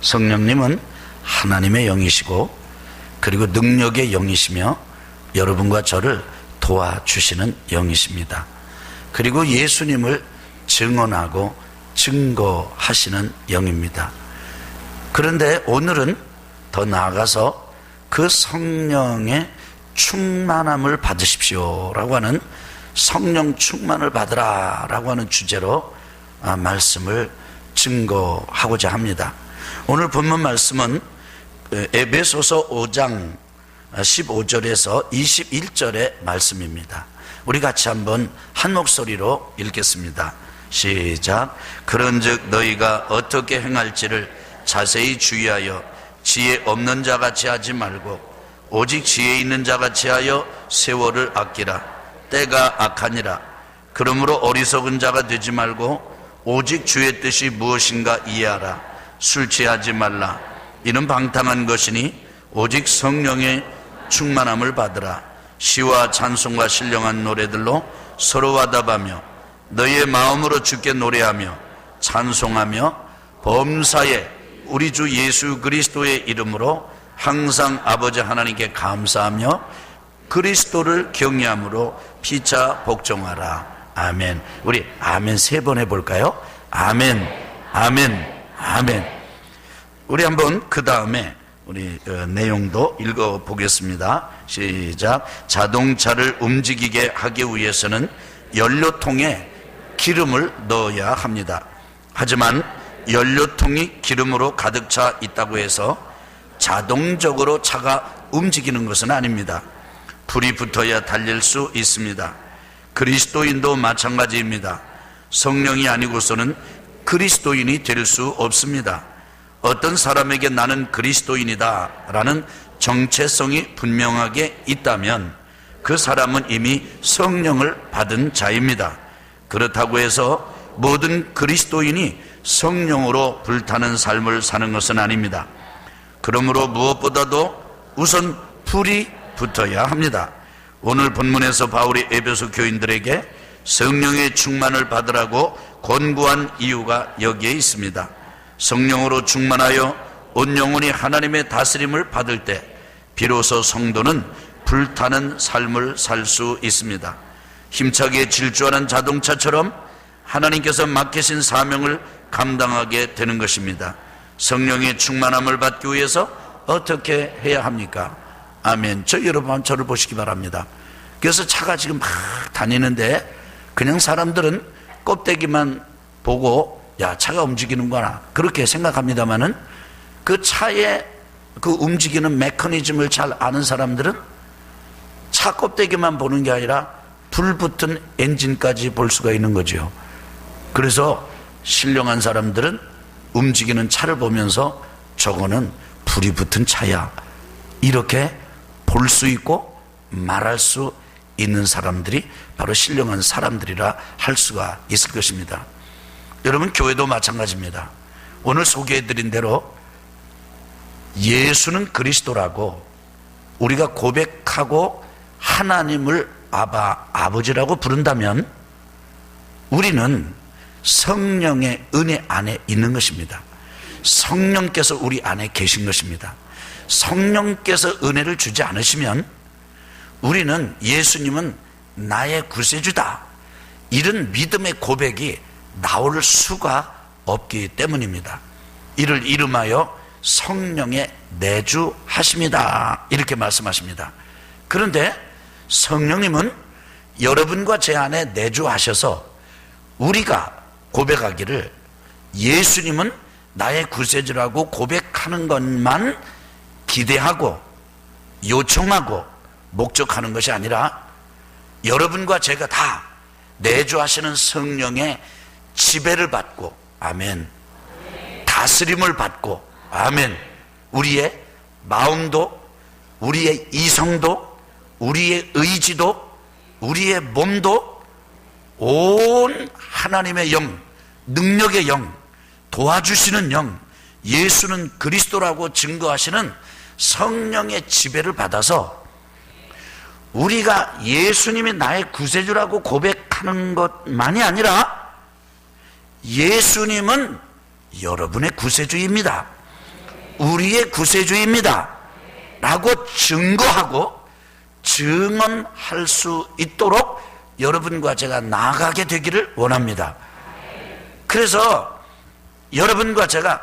성령님은 하나님의 영이시고 그리고 능력의 영이시며 여러분과 저를 도와주시는 영이십니다. 그리고 예수님을 증언하고 증거하시는 영입니다. 그런데 오늘은 더 나아가서 그 성령의 충만함을 받으십시오 라고 하는, 성령 충만을 받으라 라고 하는 주제로 말씀을 증거하고자 합니다. 오늘 본문 말씀은 에베소서 5장 15절에서 21절의 말씀입니다. 우리 같이 한번 한 목소리로 읽겠습니다. 시작. 그런즉 너희가 어떻게 행할지를 자세히 주의하여 지혜 없는 자같이 하지 말고 오직 지혜 있는 자같이 하여 세월을 아끼라. 때가 악하니라. 그러므로 어리석은 자가 되지 말고 오직 주의 뜻이 무엇인가 이해하라. 술 취하지 말라. 이는 방탕한 것이니 오직 성령의 충만함을 받으라. 시와 찬송과 신령한 노래들로 서로 화답하며 너희의 마음으로 주께 노래하며 찬송하며 범사에 우리 주 예수 그리스도의 이름으로 항상 아버지 하나님께 감사하며 그리스도를 경외함으로 피차 복종하라. 아멘. 우리 아멘 3번 해볼까요? 아멘, 아멘, 아멘. 우리 한번 그 다음에 우리 내용도 읽어보겠습니다. 시작. 자동차를 움직이게 하기 위해서는 연료통에 기름을 넣어야 합니다. 하지만 연료통이 기름으로 가득 차 있다고 해서 자동적으로 차가 움직이는 것은 아닙니다. 불이 붙어야 달릴 수 있습니다. 그리스도인도 마찬가지입니다. 성령이 아니고서는 그리스도인이 될 수 없습니다. 어떤 사람에게 나는 그리스도인이다 라는 정체성이 분명하게 있다면 그 사람은 이미 성령을 받은 자입니다. 그렇다고 해서 모든 그리스도인이 성령으로 불타는 삶을 사는 것은 아닙니다. 그러므로 무엇보다도 우선 불이 붙어야 합니다. 오늘 본문에서 바울이 에베소 교인들에게 성령의 충만을 받으라고 권고한 이유가 여기에 있습니다. 성령으로 충만하여 온 영혼이 하나님의 다스림을 받을 때 비로소 성도는 불타는 삶을 살 수 있습니다. 힘차게 질주하는 자동차처럼 하나님께서 맡기신 사명을 감당하게 되는 것입니다. 성령의 충만함을 받기 위해서 어떻게 해야 합니까? 아멘. 여러분 저를 보시기 바랍니다. 그래서 차가 지금 막 다니는데 그냥 사람들은 껍데기만 보고 야, 차가 움직이는구나 그렇게 생각합니다만은 그 차의 그 움직이는 메커니즘을 잘 아는 사람들은 차 껍데기만 보는 게 아니라 불 붙은 엔진까지 볼 수가 있는 거죠. 그래서 신령한 사람들은 움직이는 차를 보면서 저거는 불이 붙은 차야 이렇게 볼 수 있고 말할 수 있는 사람들이 바로 신령한 사람들이라 할 수가 있을 것입니다. 여러분 교회도 마찬가지입니다. 오늘 소개해드린 대로 예수는 그리스도라고 우리가 고백하고 하나님을 아버지라고 부른다면 우리는 성령의 은혜 안에 있는 것입니다. 성령께서 우리 안에 계신 것입니다. 성령께서 은혜를 주지 않으시면 우리는 예수님은 나의 구세주다 이런 믿음의 고백이 나올 수가 없기 때문입니다. 이를 이름하여 성령의 내주하심이다 이렇게 말씀하십니다. 그런데 성령님은 여러분과 제 안에 내주하셔서 우리가 고백하기를 예수님은 나의 구세주라고 고백하는 것만 기대하고 요청하고 목적하는 것이 아니라 여러분과 제가 다 내주하시는 성령의 지배를 받고 아멘 다스림을 받고 아멘 우리의 마음도 우리의 이성도 우리의 의지도 우리의 몸도 온 하나님의 영 능력의 영 도와주시는 영 예수는 그리스도라고 증거하시는 성령의 지배를 받아서 우리가 예수님이 나의 구세주라고 고백하는 것만이 아니라 예수님은 여러분의 구세주입니다. 우리의 구세주입니다 라고 증거하고 증언할 수 있도록 여러분과 제가 나아가게 되기를 원합니다. 그래서 여러분과 제가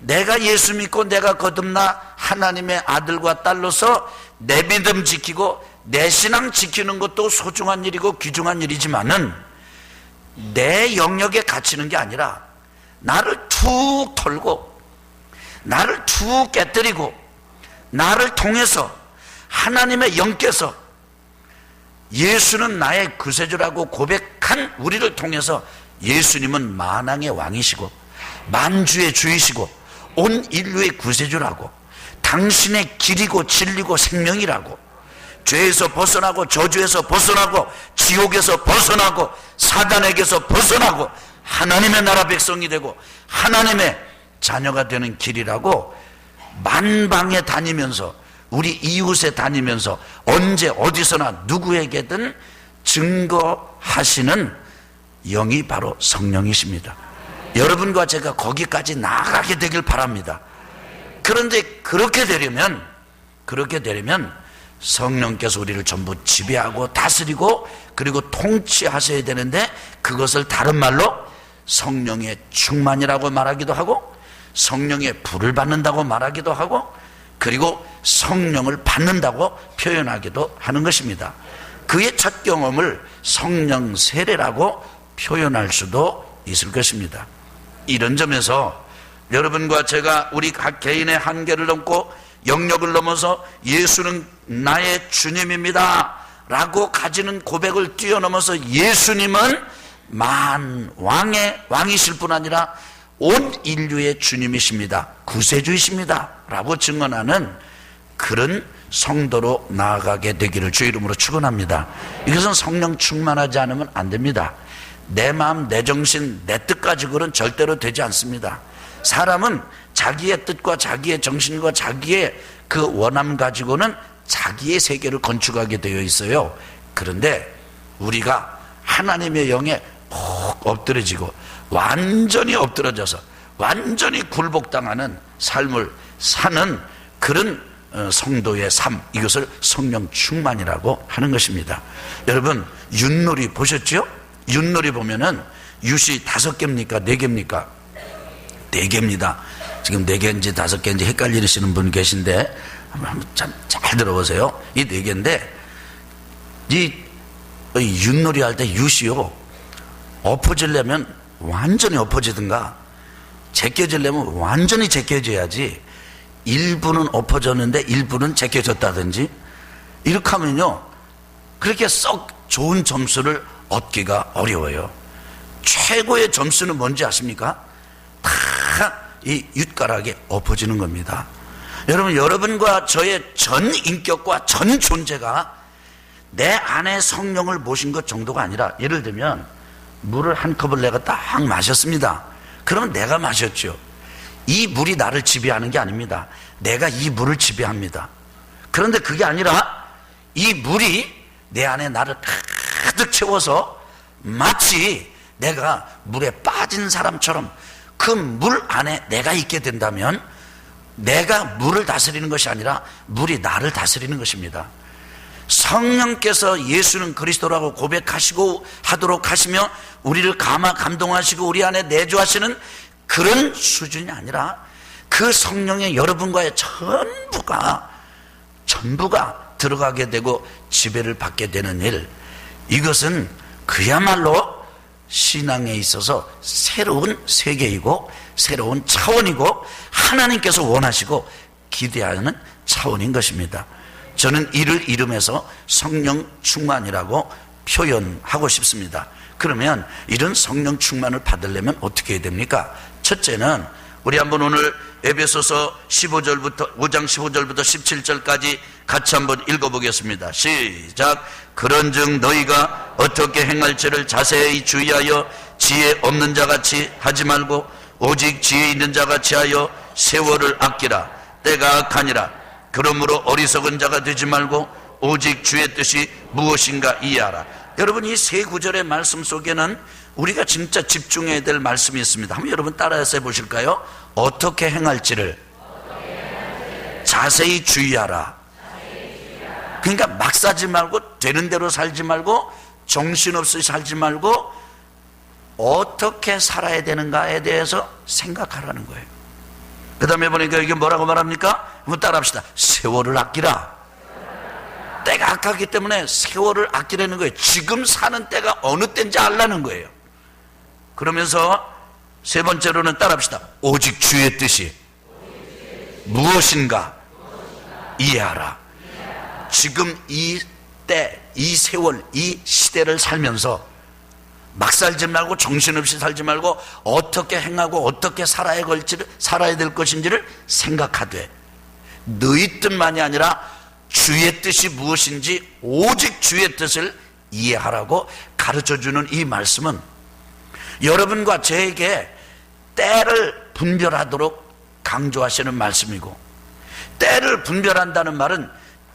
내가 예수 믿고 내가 거듭나 하나님의 아들과 딸로서 내 믿음 지키고 내 신앙 지키는 것도 소중한 일이고 귀중한 일이지만은 내 영역에 갇히는 게 아니라 나를 툭 털고 나를 툭 깨뜨리고 나를 통해서 하나님의 영께서 예수는 나의 구세주라고 고백한 우리를 통해서 예수님은 만왕의 왕이시고 만주의 주이시고 온 인류의 구세주라고, 당신의 길이고 진리고 생명이라고, 죄에서 벗어나고 저주에서 벗어나고 지옥에서 벗어나고 사단에게서 벗어나고 하나님의 나라 백성이 되고 하나님의 자녀가 되는 길이라고 만방에 다니면서 우리 이웃에 다니면서 언제 어디서나 누구에게든 증거하시는 영이 바로 성령이십니다. 여러분과 제가 거기까지 나아가게 되길 바랍니다. 그런데 그렇게 되려면 성령께서 우리를 전부 지배하고 다스리고 그리고 통치하셔야 되는데, 그것을 다른 말로 성령의 충만이라고 말하기도 하고 성령의 불을 받는다고 말하기도 하고 그리고 성령을 받는다고 표현하기도 하는 것입니다. 그의 첫 경험을 성령 세례라고 표현할 수도 있을 것입니다. 이런 점에서 여러분과 제가 우리 각 개인의 한계를 넘고 영역을 넘어서 예수는 나의 주님입니다 라고 가지는 고백을 뛰어넘어서 예수님은 만왕의 왕이실 뿐 아니라 온 인류의 주님이십니다, 구세주이십니다 라고 증언하는 그런 성도로 나아가게 되기를 주 이름으로 축원합니다. 이것은 성령 충만하지 않으면 안 됩니다. 내 마음, 내 정신, 내 뜻 가지고는 절대로 되지 않습니다. 사람은 자기의 뜻과 자기의 정신과 자기의 그 원함 가지고는 자기의 세계를 건축하게 되어 있어요. 그런데 우리가 하나님의 영에 푹 엎드려지고 완전히 엎드러져서 완전히 굴복당하는 삶을 사는 그런 성도의 삶, 이것을 성령 충만이라고 하는 것입니다. 여러분, 윷놀이 보셨죠? 윷놀이 보면은 윷이 5개입니까? 4개입니까? 4개입니다. 지금 4개인지 5개인지 헷갈리시는 분 계신데 한번 잘 들어보세요. 이 4개인데 이 윷놀이 할 때 윷이요, 엎어지려면 완전히 엎어지든가 제껴지려면 완전히 제껴져야지, 일부는 엎어졌는데 일부는 제껴졌다든지 이렇게 하면요 그렇게 썩 좋은 점수를 얻기가 어려워요. 최고의 점수는 뭔지 아십니까? 다 이 윷가락에 엎어지는 겁니다. 여러분, 여러분과 저의 전 인격과 전 존재가 내 안에 성령을 모신 것 정도가 아니라, 예를 들면 물을 한 컵을 내가 딱 마셨습니다. 그러면 내가 마셨죠. 이 물이 나를 지배하는 게 아닙니다. 내가 이 물을 지배합니다. 그런데 그게 아니라 이 물이 내 안에 나를 가득 채워서 마치 내가 물에 빠진 사람처럼 그 물 안에 내가 있게 된다면 내가 물을 다스리는 것이 아니라 물이 나를 다스리는 것입니다. 성령께서 예수는 그리스도라고 고백하시고 하도록 하시며 우리를 감동하시고 우리 안에 내주하시는 그런 수준이 아니라 그 성령의 여러분과의 전부가 들어가게 되고 지배를 받게 되는 일, 이것은 그야말로 신앙에 있어서 새로운 세계이고 새로운 차원이고 하나님께서 원하시고 기대하는 차원인 것입니다. 저는 이를 이름해서 성령 충만이라고 표현하고 싶습니다. 그러면 이런 성령 충만을 받으려면 어떻게 해야 됩니까? 첫째는 우리 한번 오늘 에베소서 5장 15절부터 17절까지 같이 한번 읽어보겠습니다. 시작. 그런즉 너희가 어떻게 행할지를 자세히 주의하여 지혜 없는 자같이 하지 말고 오직 지혜 있는 자같이 하여 세월을 아끼라. 때가 악하니라. 그러므로 어리석은 자가 되지 말고 오직 주의 뜻이 무엇인가 이해하라. 여러분, 이 세 구절의 말씀 속에는 우리가 진짜 집중해야 될 말씀이 있습니다. 한번 여러분 따라서 해보실까요? 어떻게 행할지를 자세히 주의하라. 그러니까 막 사지 말고, 되는 대로 살지 말고, 정신없이 살지 말고, 어떻게 살아야 되는가에 대해서 생각하라는 거예요. 그 다음에 보니까 이게 뭐라고 말합니까? 한번 따라합시다. 세월을 아끼라. 때가 아깝기 때문에 세월을 아끼라는 거예요. 지금 사는 때가 어느 때인지 알라는 거예요. 그러면서 세 번째로는 따라합시다. 오직 주의 뜻이 무엇인가 이해하라. 지금 이 때, 이 세월, 이 시대를 살면서 막 살지 말고, 정신없이 살지 말고, 어떻게 행하고 어떻게 살아야 될 것인지를 생각하되, 너희 뜻만이 아니라 주의 뜻이 무엇인지 오직 주의 뜻을 이해하라고 가르쳐주는 이 말씀은 여러분과 저에게 때를 분별하도록 강조하시는 말씀이고, 때를 분별한다는 말은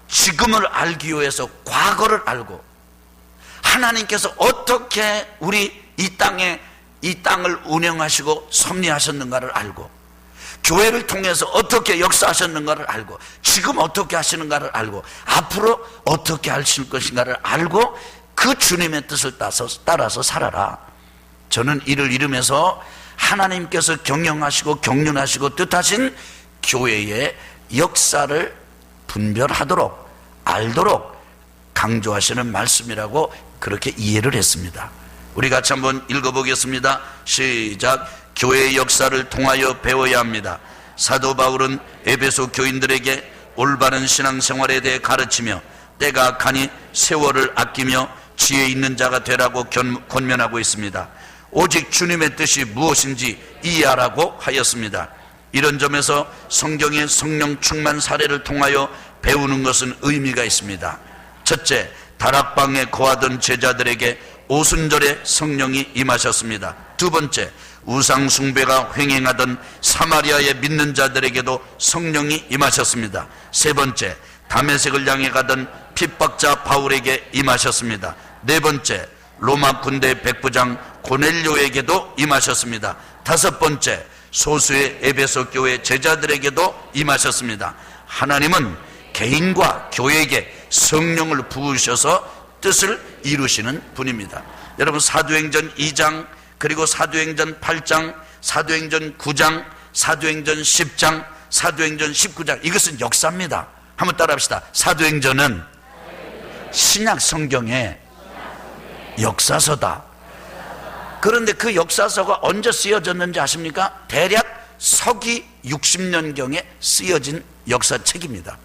지금을 알기 위해서 과거를 알고, 하나님께서 어떻게 우리 이 땅을 운영하시고 섭리하셨는가를 알고, 교회를 통해서 어떻게 역사하셨는가를 알고, 지금 어떻게 하시는가를 알고, 앞으로 어떻게 하실 것인가를 알고, 그 주님의 뜻을 따라서 살아라. 저는 이를 이루면서 하나님께서 경영하시고 경륜하시고 뜻하신 교회의 역사를 분별하도록, 알도록 강조하시는 말씀이라고 그렇게 이해를 했습니다. 우리 같이 한번 읽어보겠습니다. 시작. 교회의 역사를 통하여 배워야 합니다. 사도 바울은 에베소 교인들에게 올바른 신앙생활에 대해 가르치며 때가 가니 세월을 아끼며 지혜 있는 자가 되라고 권면하고 있습니다. 오직 주님의 뜻이 무엇인지 이해하라고 하였습니다. 이런 점에서 성경의 성령 충만 사례를 통하여 배우는 것은 의미가 있습니다. 첫째, 다락방에 거하던 제자들에게 오순절에 성령이 임하셨습니다. 두 번째, 우상 숭배가 횡행하던 사마리아의 믿는 자들에게도 성령이 임하셨습니다. 세 번째, 다메섹을 향해 가던 핍박자 바울에게 임하셨습니다. 네 번째, 로마 군대 백부장 고넬료에게도 임하셨습니다. 다섯 번째, 소수의 에베소 교회 제자들에게도 임하셨습니다. 하나님은 개인과 교회에게 성령을 부으셔서 뜻을 이루시는 분입니다. 여러분, 사도행전 2장, 그리고 사도행전 8장, 사도행전 9장, 사도행전 10장, 사도행전 19장, 이것은 역사입니다. 한번 따라합시다. 사도행전은 신약 성경의 역사서다. 그런데 그 역사서가 언제 쓰여졌는지 아십니까? 대략 서기 60년경에 쓰여진 역사책입니다.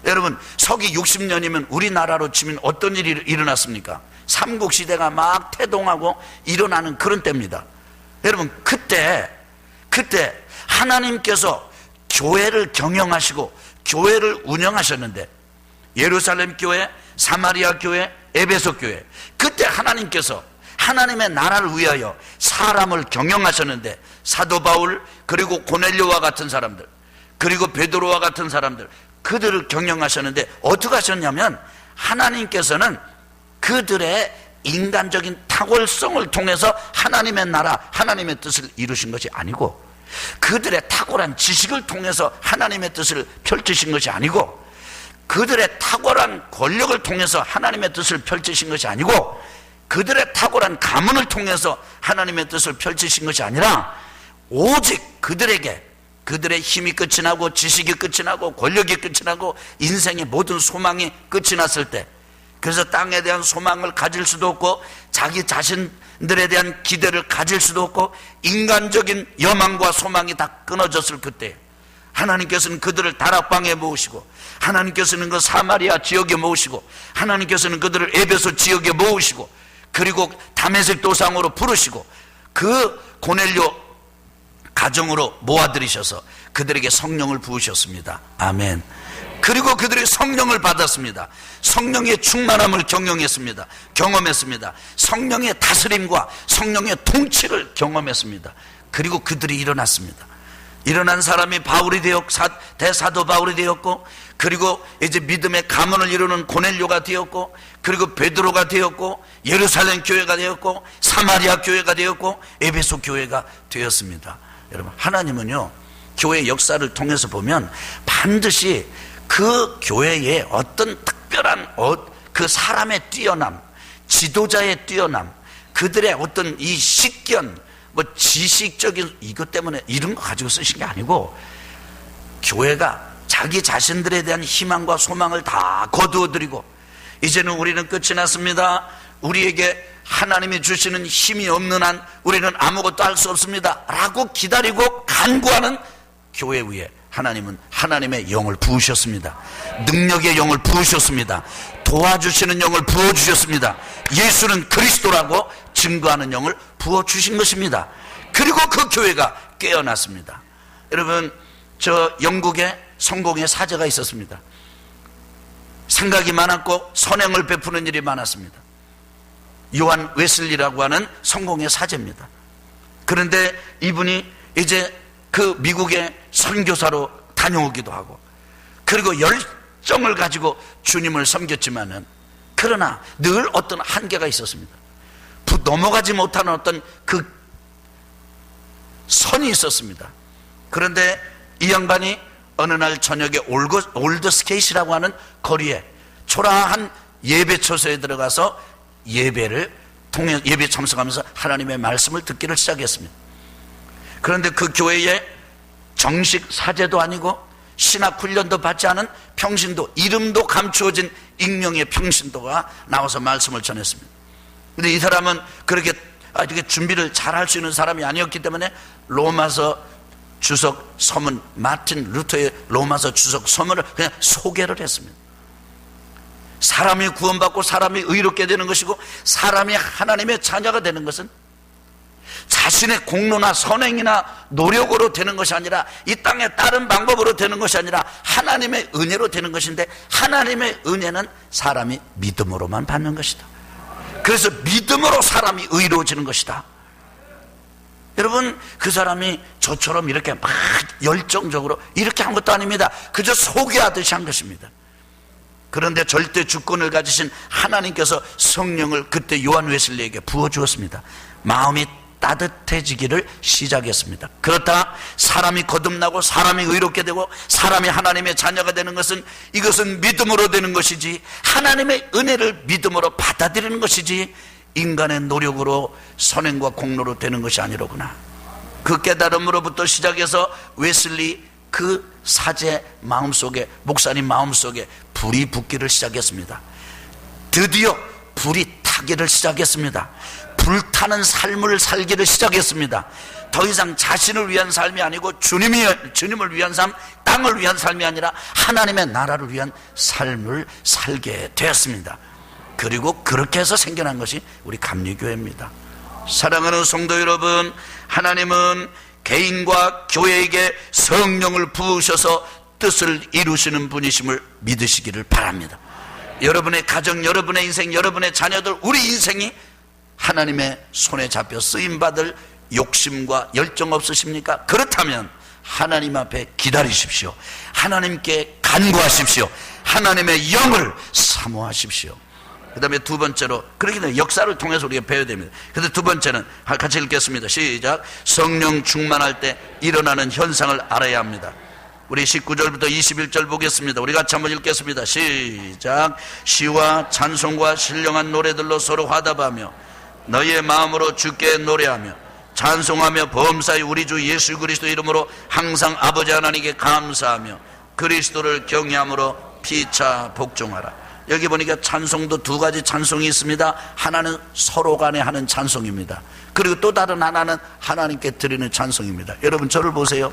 여러분, 서기 60년이면 우리나라로 치면 어떤 일이 일어났습니까? 삼국시대가 막 태동하고 일어나는 그런 때입니다. 여러분, 그때 하나님께서 교회를 경영하시고 교회를 운영하셨는데, 예루살렘 교회, 사마리아 교회, 에베소 교회, 그때 하나님께서 하나님의 나라를 위하여 사람을 경영하셨는데, 사도 바울, 그리고 고넬료와 같은 사람들, 그리고 베드로와 같은 사람들, 그들을 경영하셨는데 어떻게 하셨냐면, 하나님께서는 그들의 인간적인 탁월성을 통해서 하나님의 나라, 하나님의 뜻을 이루신 것이 아니고, 그들의 탁월한 지식을 통해서 하나님의 뜻을 펼치신 것이 아니고, 그들의 탁월한 권력을 통해서 하나님의 뜻을 펼치신 것이 아니고, 그들의 탁월한 가문을 통해서 하나님의 뜻을 펼치신 것이 아니라, 오직 그들에게 그들의 힘이 끝이 나고 지식이 끝이 나고 권력이 끝이 나고 인생의 모든 소망이 끝이 났을 때, 그래서 땅에 대한 소망을 가질 수도 없고 자기 자신들에 대한 기대를 가질 수도 없고 인간적인 여망과 소망이 다 끊어졌을 그때, 하나님께서는 그들을 다락방에 모으시고, 하나님께서는 그 사마리아 지역에 모으시고, 하나님께서는 그들을 에베소 지역에 모으시고, 그리고 다메섹 도상으로 부르시고, 그 고넬료 가정으로 모아들이셔서 그들에게 성령을 부으셨습니다. 아멘. 그리고 그들이 성령을 받았습니다. 성령의 충만함을 경험했습니다. 성령의 다스림과 성령의 통치를 경험했습니다. 그리고 그들이 일어났습니다. 일어난 사람이 바울이 대사도 바울이 되었고, 그리고 이제 믿음의 가문을 이루는 고넬료가 되었고, 그리고 베드로가 되었고, 예루살렘 교회가 되었고, 사마리아 교회가 되었고, 에베소 교회가 되었습니다. 여러분, 하나님은요, 교회 역사를 통해서 보면 반드시 그 교회에 어떤 특별한 그 사람의 뛰어남, 지도자의 뛰어남, 그들의 어떤 이 식견, 뭐 지식적인 이것 때문에 이런 거 가지고 쓰신 게 아니고, 교회가 자기 자신들에 대한 희망과 소망을 다 거두어드리고, 이제는 우리는 끝이 났습니다, 우리에게 하나님이 주시는 힘이 없는 한 우리는 아무것도 할 수 없습니다 라고 기다리고 간구하는 교회 위에 하나님은 하나님의 영을 부으셨습니다. 능력의 영을 부으셨습니다. 도와주시는 영을 부어주셨습니다. 예수는 그리스도라고 증거하는 영을 부어주신 것입니다. 그리고 그 교회가 깨어났습니다. 여러분, 저 영국에 성공의 사제가 있었습니다. 생각이 많았고 선행을 베푸는 일이 많았습니다. 요한 웨슬리라고 하는 성공의 사제입니다. 그런데 이분이 이제 그 미국의 선교사로 다녀오기도 하고, 그리고 열정을 가지고 주님을 섬겼지만은, 그러나 늘 어떤 한계가 있었습니다. 넘어가지 못하는 어떤 그 선이 있었습니다. 그런데 이 양반이 어느 날 저녁에 올드 스케이시라고 하는 거리에 초라한 예배처소에 들어가서 예배 참석하면서 하나님의 말씀을 듣기를 시작했습니다. 그런데 그 교회에 정식 사제도 아니고 신학 훈련도 받지 않은 평신도, 이름도 감추어진 익명의 평신도가 나와서 말씀을 전했습니다. 근데 이 사람은 그렇게 준비를 잘 할 수 있는 사람이 아니었기 때문에 로마서 주석 서문, 마틴 루터의 로마서 주석 서문을 그냥 소개를 했습니다. 사람이 구원받고 사람이 의롭게 되는 것이고, 사람이 하나님의 자녀가 되는 것은 자신의 공로나 선행이나 노력으로 되는 것이 아니라, 이 땅의 다른 방법으로 되는 것이 아니라 하나님의 은혜로 되는 것인데, 하나님의 은혜는 사람이 믿음으로만 받는 것이다. 그래서 믿음으로 사람이 의로워지는 것이다. 여러분, 그 사람이 저처럼 이렇게 막 열정적으로 이렇게 한 것도 아닙니다. 그저 소개하듯이 한 것입니다. 그런데 절대 주권을 가지신 하나님께서 성령을 그때 요한 웨슬리에게 부어주었습니다. 마음이 따뜻해지기를 시작했습니다. 그렇다 사람이 거듭나고 사람이 의롭게 되고 사람이 하나님의 자녀가 되는 것은, 이것은 믿음으로 되는 것이지, 하나님의 은혜를 믿음으로 받아들이는 것이지, 인간의 노력으로 선행과 공로로 되는 것이 아니로구나. 그 깨달음으로부터 시작해서 웨슬리 그 사제 마음속에, 목사님 마음속에 불이 붙기를 시작했습니다. 드디어 불이 타기를 시작했습니다. 불타는 삶을 살기를 시작했습니다. 더 이상 자신을 위한 삶이 아니고 주님을 위한 삶, 땅을 위한 삶이 아니라 하나님의 나라를 위한 삶을 살게 되었습니다. 그리고 그렇게 해서 생겨난 것이 우리 감리교회입니다. 사랑하는 성도 여러분, 하나님은 개인과 교회에게 성령을 부으셔서 뜻을 이루시는 분이심을 믿으시기를 바랍니다. 여러분의 가정, 여러분의 인생, 여러분의 자녀들, 우리 인생이 하나님의 손에 잡혀 쓰임받을 욕심과 열정 없으십니까? 그렇다면 하나님 앞에 기다리십시오. 하나님께 간구하십시오. 하나님의 영을 사모하십시오. 그 다음에 두 번째로, 그렇게 되면 역사를 통해서 우리가 배워야 됩니다. 그런데 두 번째는 같이 읽겠습니다. 시작. 성령 충만할 때 일어나는 현상을 알아야 합니다. 우리 19절부터 21절 보겠습니다. 우리 같이 한번 읽겠습니다. 시작. 시와 찬송과 신령한 노래들로 서로 화답하며 너희의 마음으로 주께 노래하며 찬송하며 범사의 우리 주 예수 그리스도 이름으로 항상 아버지 하나님께 감사하며 그리스도를 경외함으로 피차 복종하라. 여기 보니까 찬송도 두 가지 찬송이 있습니다. 하나는 서로 간에 하는 찬송입니다. 그리고 또 다른 하나는 하나님께 드리는 찬송입니다. 여러분, 저를 보세요.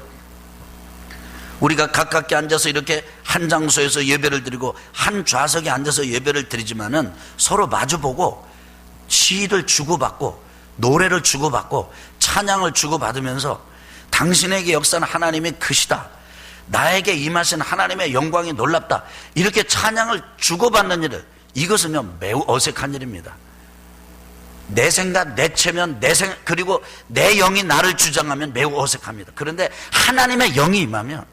우리가 가깝게 앉아서 이렇게 한 장소에서 예배를 드리고 한 좌석에 앉아서 예배를 드리지만은 서로 마주보고 시를 주고받고 노래를 주고받고 찬양을 주고받으면서 당신에게 역사는 하나님이 크시다, 나에게 임하신 하나님의 영광이 놀랍다, 이렇게 찬양을 주고받는 일을, 이것은요 매우 어색한 일입니다. 내 생각, 내 체면, 그리고 내 영이 나를 주장하면 매우 어색합니다. 그런데 하나님의 영이 임하면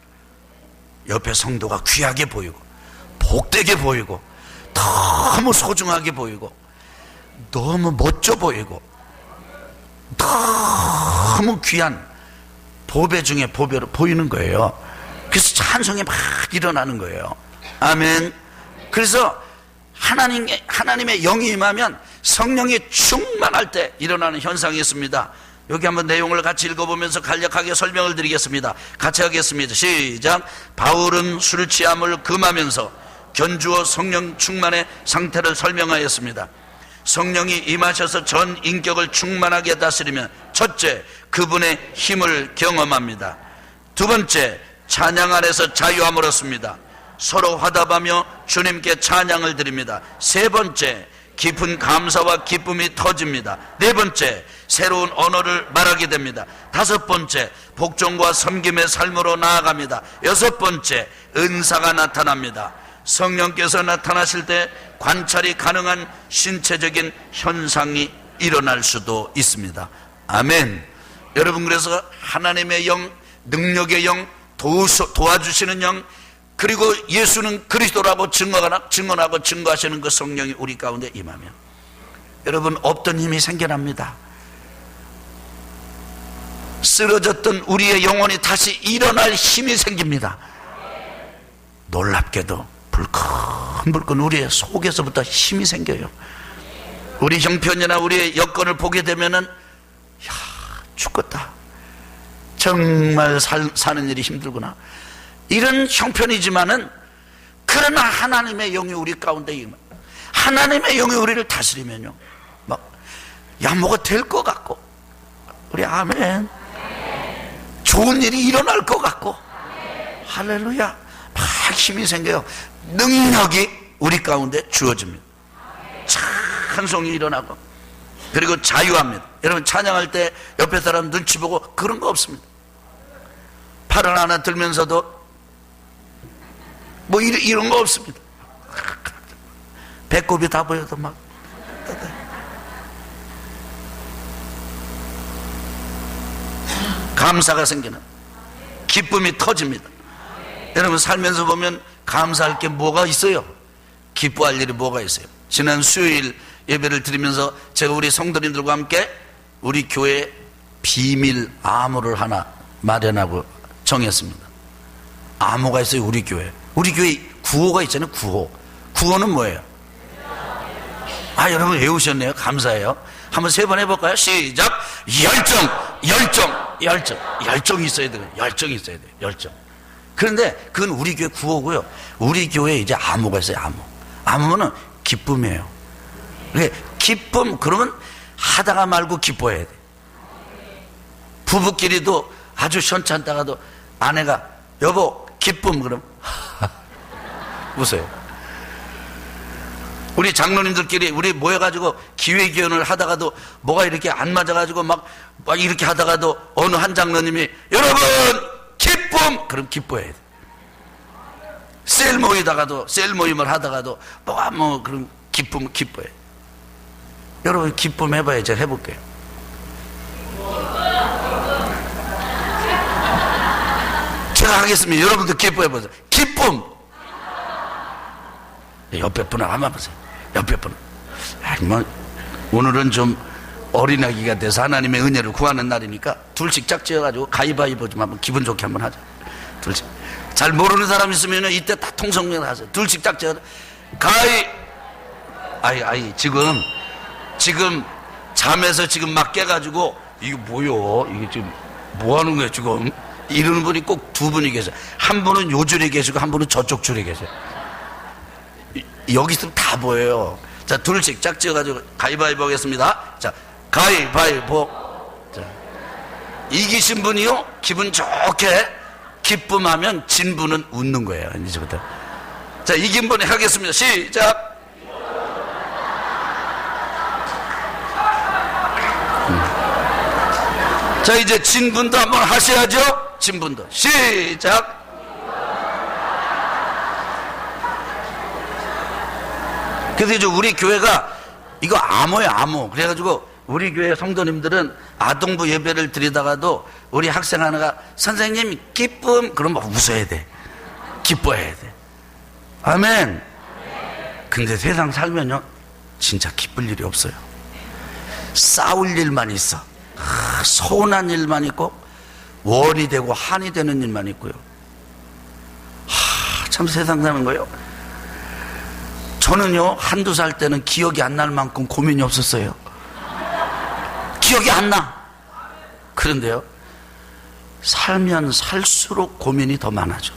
옆에 성도가 귀하게 보이고 복되게 보이고 너무 소중하게 보이고 너무 멋져 보이고 너무 귀한 보배 중에 보배로 보이는 거예요. 그래서 찬송이 막 일어나는 거예요. 아멘. 그래서 하나님의 영이 임하면 성령이 충만할 때 일어나는 현상이 있습니다. 여기 한번 내용을 같이 읽어보면서 간략하게 설명을 드리겠습니다. 같이 하겠습니다. 시작. 바울은 술 취함을 금하면서 견주어 성령 충만의 상태를 설명하였습니다. 성령이 임하셔서 전 인격을 충만하게 다스리면 첫째, 그분의 힘을 경험합니다. 두 번째, 찬양 안에서 자유함을 얻습니다. 서로 화답하며 주님께 찬양을 드립니다. 세 번째, 깊은 감사와 기쁨이 터집니다. 네 번째, 새로운 언어를 말하게 됩니다. 다섯 번째, 복종과 섬김의 삶으로 나아갑니다. 여섯 번째, 은사가 나타납니다. 성령께서 나타나실 때 관찰이 가능한 신체적인 현상이 일어날 수도 있습니다. 아멘. 여러분, 그래서 하나님의 영, 능력의 영, 도와주시는 영, 그리고 예수는 그리스도라고 증언하고 증거하시는 그 성령이 우리 가운데 임하면 여러분, 없던 힘이 생겨납니다. 쓰러졌던 우리의 영혼이 다시 일어날 힘이 생깁니다. 놀랍게도 불끈불끈 우리의 속에서부터 힘이 생겨요. 우리 형편이나 우리의 여건을 보게 되면은 야, 죽겠다, 정말 사는 일이 힘들구나, 이런 형편이지만은, 그러나 하나님의 영이 우리 가운데 임하, 하나님의 영이 우리를 다스리면요, 막 뭐가 될 것 같고, 우리 아멘, 좋은 일이 일어날 것 같고, 할렐루야, 막 힘이 생겨요. 능력이 우리 가운데 주어집니다. 찬송이 일어나고, 그리고 자유합니다. 여러분, 찬양할 때 옆에 사람 눈치 보고 그런 거 없습니다. 팔을 하나 들면서도 뭐 이런 거 없습니다. 배꼽이 다 보여도 막 감사가 생기는, 기쁨이 터집니다. 여러분, 살면서 보면 감사할 게 뭐가 있어요? 기뻐할 일이 뭐가 있어요? 지난 수요일 예배를 드리면서 제가 우리 성도님들과 함께 우리 교회 비밀 암호를 하나 마련하고 정했습니다. 암호가 있어요. 우리 교회 구호가 있잖아요. 구호는 뭐예요? 여러분 외우셨네요. 감사해요. 한번 세 번 해볼까요? 시작. 열정이 있어야 돼요. 열정이 있어야 돼요. 열정. 그런데 그건 우리 교회 구호고요. 우리 교회에 이제 암호가 있어요. 암호는 기쁨이에요. 기쁨, 그러면 하다가 말고 기뻐해야 돼. 부부끼리도 아주 시원찮다가도 아내가 여보 기쁨, 그럼 웃어요. 우리 장로님들끼리 우리 모여가지고 기회기원을 하다가도 뭐가 이렇게 안 맞아가지고 막 이렇게 하다가도 어느 한 장로님이 여러분 기쁨, 그럼 기뻐해야 돼. 셀 모임을 하다가도 그럼 기쁨, 기뻐해. 여러분 기쁨 해봐요. 제가 해볼게요. 제가 하겠습니다. 여러분도 기뻐해보세요. 기쁨. 옆에 분을 한번 보세요. 옆에 분. 오늘은 좀 어린아기가 돼서 하나님의 은혜를 구하는 날이니까 둘씩 짝지어가지고 가위바위보 좀 한번 기분 좋게 한번 하자. 둘씩. 잘 모르는 사람 있으면 이때 다 통성명을 하세요. 둘씩 짝지어. 지금 잠에서 지금 막 깨가지고 이게 뭐요? 이게 지금 뭐 하는 거예요 지금? 이러는 분이 꼭 두 분이 계세요. 한 분은 요 줄에 계시고 한 분은 저쪽 줄에 계세요. 여기 있으면 다 보여요. 자, 둘씩 짝지어가지고 가위바위보 하겠습니다. 자, 가위바위보. 자, 이기신 분이요 기분 좋게 기쁨하면 진 분은 웃는 거예요. 이제부터. 자, 이긴 분이 하겠습니다. 시작. 자, 이제 진 분도 한번 하셔야죠. 진 분도 시작. 그래서 이제 우리 교회가 이거 암호예요, 암호. 그래가지고 우리 교회 성도님들은 아동부 예배를 드리다가도 우리 학생 하나가 선생님 기쁨, 그러면 웃어야 돼. 기뻐해야 돼. 아멘. 근데 세상 살면요 진짜 기쁠 일이 없어요. 싸울 일만 있어. 서운한 일만 있고 월이 되고 한이 되는 일만 있고요. 참 세상 사는 거예요. 저는요, 한두 살 때는 기억이 안 날 만큼 고민이 없었어요. 기억이 안 나. 그런데요, 살면 살수록 고민이 더 많아져.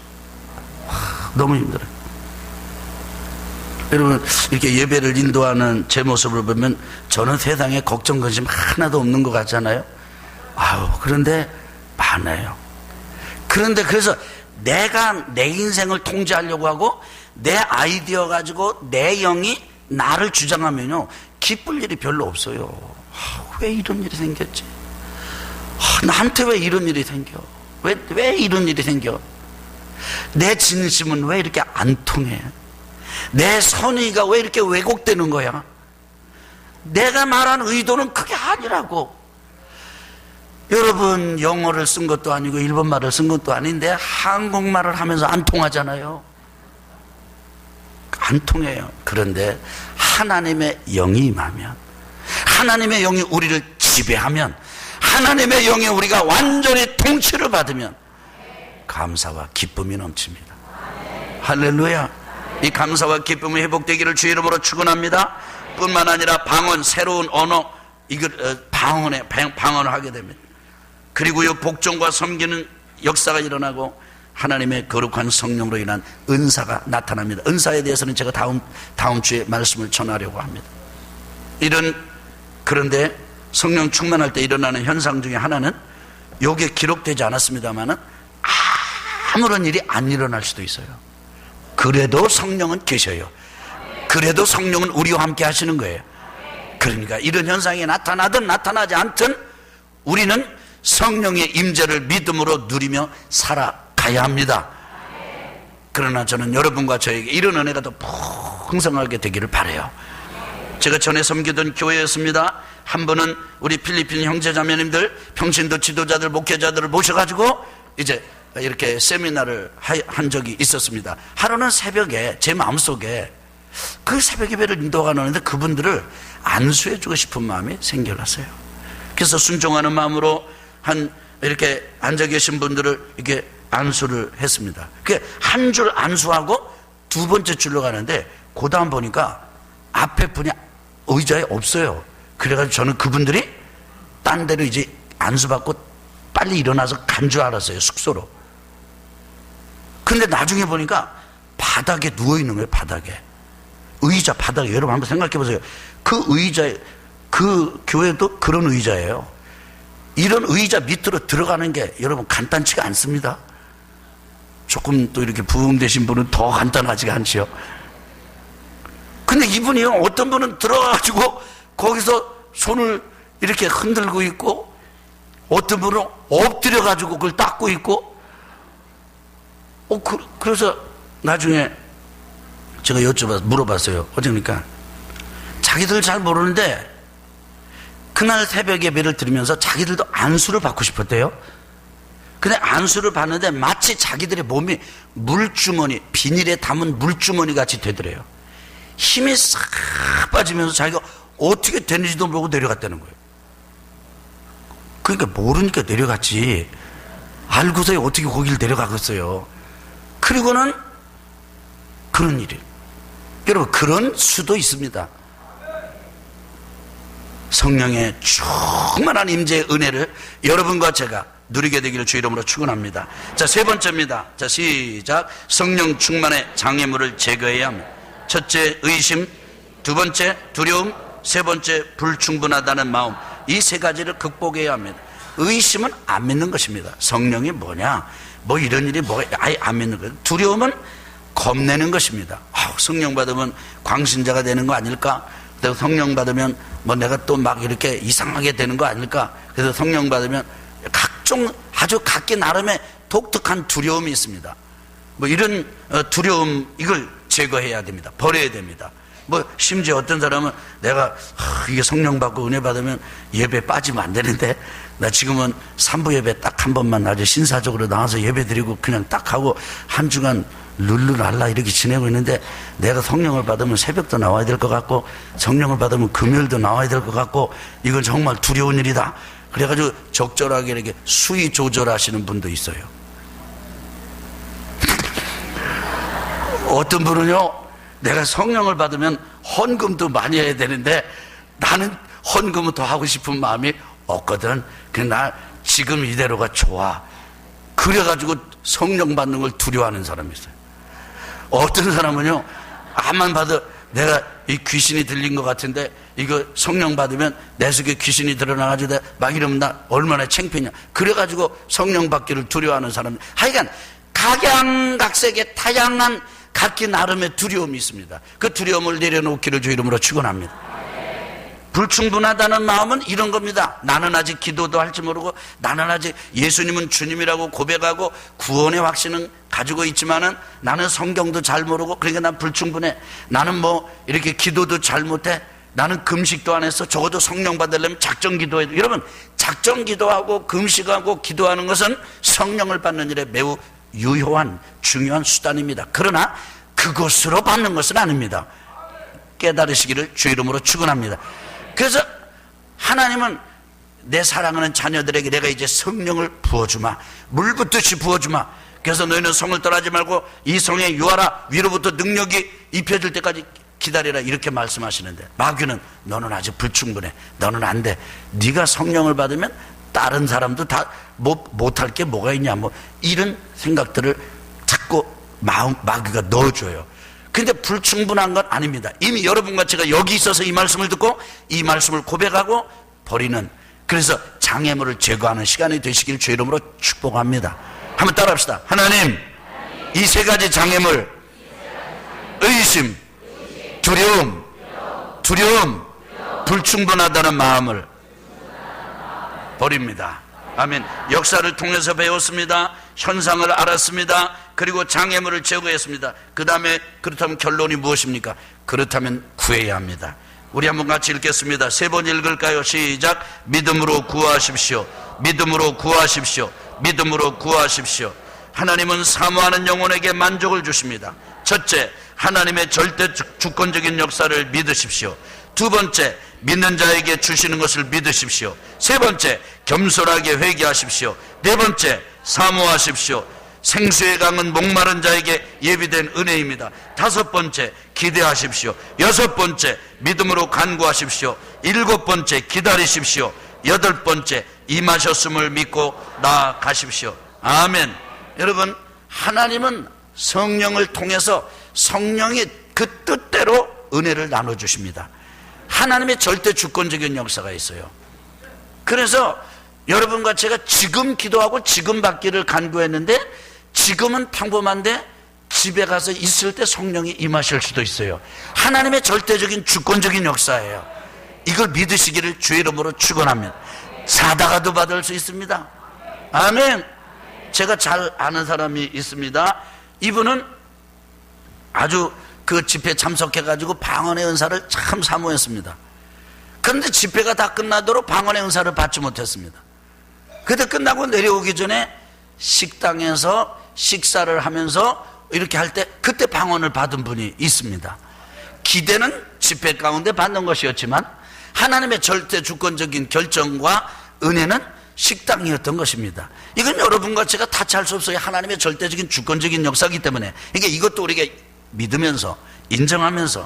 너무 힘들어요. 여러분, 이렇게 예배를 인도하는 제 모습을 보면 저는 세상에 걱정, 근심 하나도 없는 것 같잖아요. 그런데 많아요. 그런데 그래서 내가 내 인생을 통제하려고 하고 내 아이디어 가지고 내 영이 나를 주장하면요, 기쁠 일이 별로 없어요. 왜 이런 일이 생겼지? 나한테 왜 이런 일이 생겨? 왜 이런 일이 생겨? 내 진심은 왜 이렇게 안 통해? 내 선의가 왜 이렇게 왜곡되는 거야? 내가 말한 의도는 그게 아니라고. 여러분, 영어를 쓴 것도 아니고 일본말을 쓴 것도 아닌데 한국말을 하면서 안 통하잖아요. 안 통해요. 그런데 하나님의 영이 임하면, 하나님의 영이 우리를 지배하면, 하나님의 영이 우리가 완전히 통치를 받으면 감사와 기쁨이 넘칩니다. 할렐루야. 이 감사와 기쁨이 회복되기를 주의 이름으로 축원합니다. 뿐만 아니라 방언, 새로운 언어, 이걸 방언을 하게 됩니다. 그리고요, 복종과 섬기는 역사가 일어나고 하나님의 거룩한 성령으로 인한 은사가 나타납니다. 은사에 대해서는 제가 다음 주에 말씀을 전하려고 합니다. 그런데 성령 충만할 때 일어나는 현상 중에 하나는, 요게 기록되지 않았습니다만은 아무런 일이 안 일어날 수도 있어요. 그래도 성령은 계셔요. 그래도 성령은 우리와 함께 하시는 거예요. 그러니까 이런 현상이 나타나든 나타나지 않든 우리는 성령의 임재를 믿음으로 누리며 살아가야 합니다. 그러나 저는 여러분과 저에게 이런 은혜가 더 풍성하게 되기를 바라요. 제가 전에 섬기던 교회였습니다. 한 번은 우리 필리핀 형제자매님들, 평신도 지도자들, 목회자들을 모셔가지고 이제 이렇게 세미나를 한 적이 있었습니다. 하루는 새벽에 제 마음속에 그 새벽 예배를 인도가 나오는데 그분들을 안수해주고 싶은 마음이 생겨났어요. 그래서 순종하는 마음으로 이렇게 앉아 계신 분들을 이렇게 안수를 했습니다. 한 줄 안수하고 두 번째 줄로 가는데 그 다음 보니까 앞에 분이 의자에 없어요. 그래가지고 저는 그분들이 딴 데로 이제 안수받고 빨리 일어나서 간 줄 알았어요, 숙소로. 근데 나중에 보니까 바닥에 누워있는 거예요. 바닥에 의자, 바닥에. 여러분 한번 생각해 보세요. 그 의자에, 그 교회도 그런 의자예요. 이런 의자 밑으로 들어가는 게 여러분 간단치가 않습니다. 조금 또 이렇게 부흥되신 분은 더 간단하지가 않죠. 근데 이분이요, 어떤 분은 들어가가지고 거기서 손을 이렇게 흔들고 있고, 어떤 분은 엎드려가지고 그걸 닦고 있고, 그래서 나중에 제가 물어봤어요. 어쩌니까 자기들 잘 모르는데 그날 새벽 예배를 들으면서 자기들도 안수를 받고 싶었대요. 근데 안수를 받는데 마치 자기들의 몸이 물주머니, 비닐에 담은 물주머니 같이 되더래요. 힘이 싹 빠지면서 자기가 어떻게 되는지도 모르고 내려갔다는 거예요. 그러니까 모르니까 내려갔지, 알고서야 어떻게 거기를 내려가겠어요. 그리고는 그런 일이, 여러분, 그런 수도 있습니다. 성령의 충만한 임재의 은혜를 여러분과 제가 누리게 되기를 주의 이름으로 축원합니다. 자, 세 번째입니다. 자, 시작. 성령 충만의 장애물을 제거해야 합니다. 첫째, 의심. 두 번째, 두려움. 세 번째, 불충분하다는 마음. 이 세 가지를 극복해야 합니다. 의심은 안 믿는 것입니다. 성령이 뭐냐, 뭐 이런 일이 뭐가, 아예 안 믿는 거예요. 두려움은 겁내는 것입니다. 성령 받으면 광신자가 되는 거 아닐까? 그래서 성령 받으면 뭐 내가 또 막 이렇게 이상하게 되는 거 아닐까? 그래서 성령 받으면 각종 아주 각기 나름의 독특한 두려움이 있습니다. 뭐 이런 두려움, 이걸 제거해야 됩니다. 버려야 됩니다. 뭐 심지어 어떤 사람은 내가 이게 성령 받고 은혜 받으면 예배 빠지면 안 되는데, 나 지금은 3부 예배 딱 한 번만 아주 신사적으로 나와서 예배 드리고 그냥 딱 하고 한 주간 룰루랄라 이렇게 지내고 있는데, 내가 성령을 받으면 새벽도 나와야 될 것 같고 성령을 받으면 금요일도 나와야 될 것 같고 이건 정말 두려운 일이다. 그래가지고 적절하게 이렇게 수위 조절하시는 분도 있어요. 어떤 분은요, 내가 성령을 받으면 헌금도 많이 해야 되는데 나는 헌금은 더 하고 싶은 마음이 없거든. 그냥 나 지금 이대로가 좋아. 그래가지고 성령 받는 걸 두려워하는 사람이 있어요. 어떤 사람은요, 암만 봐도 내가 이 귀신이 들린 것 같은데 이거 성령 받으면 내 속에 귀신이 드러나가지고 내가 막 이러면 나 얼마나 창피냐. 그래가지고 성령 받기를 두려워하는 사람. 하여간 각양각색의 다양한 각기 나름의 두려움이 있습니다. 그 두려움을 내려놓기를 주 이름으로 축원합니다. 불충분하다는 마음은 이런 겁니다. 나는 아직 기도도 할지 모르고, 나는 아직 예수님은 주님이라고 고백하고 구원의 확신은 가지고 있지만은 나는 성경도 잘 모르고, 그러니까 난 불충분해. 나는 뭐 이렇게 기도도 잘 못해. 나는 금식도 안 했어. 적어도 성령 받으려면 작정 기도해야 돼. 여러분, 작정 기도하고 금식하고 기도하는 것은 성령을 받는 일에 매우 유효한 중요한 수단입니다. 그러나 그것으로 받는 것은 아닙니다. 깨달으시기를 주 이름으로 축원합니다. 그래서 하나님은 내 사랑하는 자녀들에게 내가 이제 성령을 부어주마, 물 붓듯이 부어주마. 그래서 너희는 성을 떠나지 말고 이 성에 유하라, 위로부터 능력이 입혀질 때까지 기다리라, 이렇게 말씀하시는데, 마귀는 너는 아직 불충분해, 너는 안 돼. 네가 성령을 받으면 다른 사람도 다 못할 게 뭐가 있냐, 뭐 이런 생각들을 자꾸 마귀가 넣어줘요. 근데 불충분한 건 아닙니다. 이미 여러분과 제가 여기 있어서 이 말씀을 듣고 이 말씀을 고백하고 버리는, 그래서 장애물을 제거하는 시간이 되시길 주 이름으로 축복합니다. 한번 따라합시다. 하나님, 이 세 가지 장애물, 의심, 두려움, 불충분하다는 마음을 버립니다. 아멘. 역사를 통해서 배웠습니다. 현상을 알았습니다. 그리고 장애물을 제거했습니다. 그 다음에 그렇다면 결론이 무엇입니까? 그렇다면 구해야 합니다. 우리 한번 같이 읽겠습니다. 세 번 읽을까요? 시작. 믿음으로 구하십시오. 믿음으로 구하십시오. 믿음으로 구하십시오. 하나님은 사모하는 영혼에게 만족을 주십니다. 첫째, 하나님의 절대 주권적인 역사를 믿으십시오. 두 번째, 믿는 자에게 주시는 것을 믿으십시오. 세 번째, 겸손하게 회개하십시오. 네 번째, 사모하십시오. 생수의 강은 목마른 자에게 예비된 은혜입니다. 다섯 번째, 기대하십시오. 여섯 번째, 믿음으로 간구하십시오. 일곱 번째, 기다리십시오. 여덟 번째, 임하셨음을 믿고 나아가십시오. 아멘. 여러분, 하나님은 성령을 통해서 성령이 그 뜻대로 은혜를 나눠주십니다. 하나님의 절대 주권적인 역사가 있어요. 그래서 여러분과 제가 지금 기도하고 지금 받기를 간구했는데, 지금은 평범한데 집에 가서 있을 때 성령이 임하실 수도 있어요. 하나님의 절대적인 주권적인 역사예요. 이걸 믿으시기를 주의 이름으로 축원합니다. 자다가도 받을 수 있습니다. 아멘. 제가 잘 아는 사람이 있습니다. 이분은 아주 그 집회에 참석해가지고 방언의 은사를 참 사모했습니다. 그런데 집회가 다 끝나도록 방언의 은사를 받지 못했습니다. 그때 끝나고 내려오기 전에 식당에서 식사를 하면서 이렇게 할 때 그때 방언을 받은 분이 있습니다. 기대는 집회 가운데 받는 것이었지만 하나님의 절대 주권적인 결정과 은혜는 식당이었던 것입니다. 이건 여러분과 제가 타치할 수 없어요. 하나님의 절대적인 주권적인 역사이기 때문에. 그러니까 이것도 우리가 믿으면서 인정하면서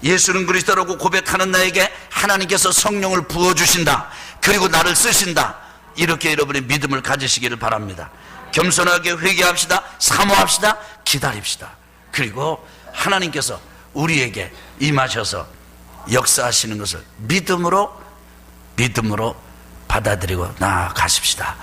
예수는 그리스도라고 고백하는 나에게 하나님께서 성령을 부어주신다, 그리고 나를 쓰신다, 이렇게 여러분의 믿음을 가지시기를 바랍니다. 겸손하게 회개합시다. 사모합시다. 기다립시다. 그리고 하나님께서 우리에게 임하셔서 역사하시는 것을 믿음으로 받아들이고 나아가십시다.